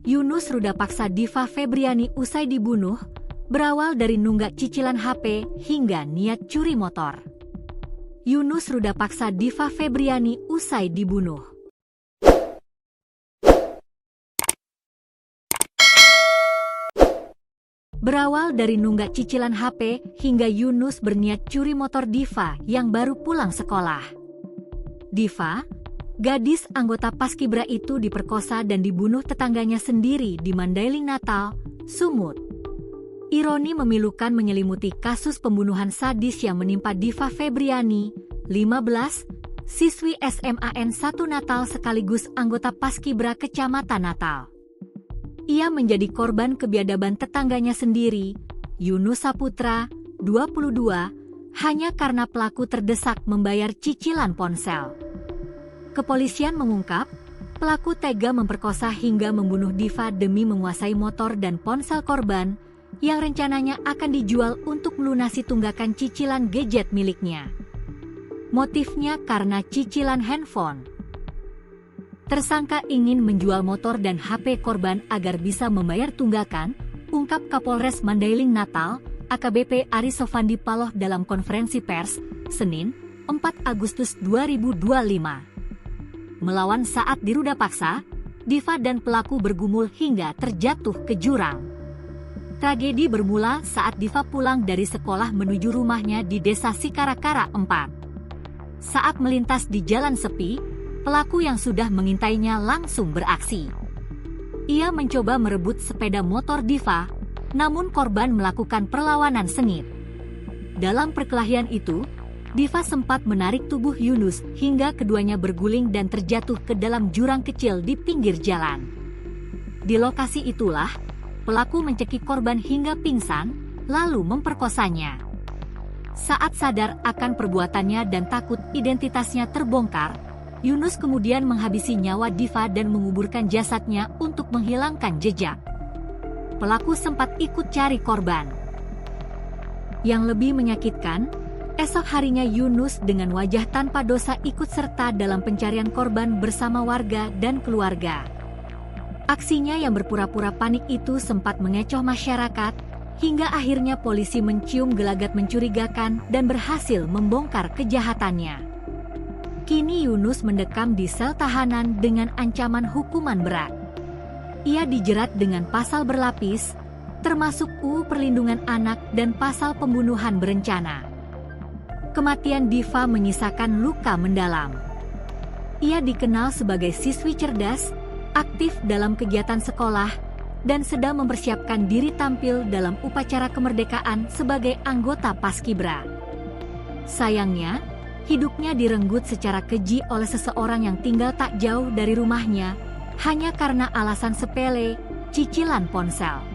Yunus Ruda paksa Diva Febriani usai dibunuh, berawal dari nunggak cicilan HP hingga niat curi motor. Yunus Ruda paksa Diva Febriani usai dibunuh. Berawal dari nunggak cicilan HP hingga Yunus berniat curi motor Diva yang baru pulang sekolah. Diva, gadis anggota Paskibra itu diperkosa dan dibunuh tetangganya sendiri di Mandailing Natal, Sumut. Ironi memilukan menyelimuti kasus pembunuhan sadis yang menimpa Diva Febriani, 15, siswi SMAN 1 Natal sekaligus anggota Paskibra Kecamatan Natal. Ia menjadi korban kebiadaban tetangganya sendiri, Yunus Saputra, 22, hanya karena pelaku terdesak membayar cicilan ponsel. Kepolisian mengungkap, pelaku tega memperkosa hingga membunuh Diva demi menguasai motor dan ponsel korban yang rencananya akan dijual untuk melunasi tunggakan cicilan gadget miliknya. Motifnya karena cicilan handphone. Tersangka ingin menjual motor dan HP korban agar bisa membayar tunggakan, ungkap Kapolres Mandailing Natal, AKBP Ari Sofandi Paloh dalam konferensi pers, Senin, 4 Agustus 2025. Melawan saat diruda paksa, Diva dan pelaku bergumul hingga terjatuh ke jurang. Tragedi bermula saat Diva pulang dari sekolah menuju rumahnya di Desa Sikarakara 4. Saat melintas di jalan sepi, pelaku yang sudah mengintainya langsung beraksi. Ia mencoba merebut sepeda motor Diva, namun korban melakukan perlawanan sengit. Dalam perkelahian itu, Diva sempat menarik tubuh Yunus hingga keduanya berguling dan terjatuh ke dalam jurang kecil di pinggir jalan. Di lokasi itulah, pelaku mencekik korban hingga pingsan, lalu memperkosanya. Saat sadar akan perbuatannya dan takut identitasnya terbongkar, Yunus kemudian menghabisi nyawa Diva dan menguburkan jasadnya untuk menghilangkan jejak. Pelaku sempat ikut cari korban. Yang lebih menyakitkan, esok harinya Yunus dengan wajah tanpa dosa ikut serta dalam pencarian korban bersama warga dan keluarga. Aksinya yang berpura-pura panik itu sempat mengecoh masyarakat, hingga akhirnya polisi mencium gelagat mencurigakan dan berhasil membongkar kejahatannya. Kini Yunus mendekam di sel tahanan dengan ancaman hukuman berat. Ia dijerat dengan pasal berlapis, termasuk UU Perlindungan Anak dan pasal pembunuhan berencana. Kematian Diva menyisakan luka mendalam. Ia dikenal sebagai siswi cerdas, aktif dalam kegiatan sekolah, dan sedang mempersiapkan diri tampil dalam upacara kemerdekaan sebagai anggota Paskibra. Sayangnya, hidupnya direnggut secara keji oleh seseorang yang tinggal tak jauh dari rumahnya, hanya karena alasan sepele, cicilan ponsel.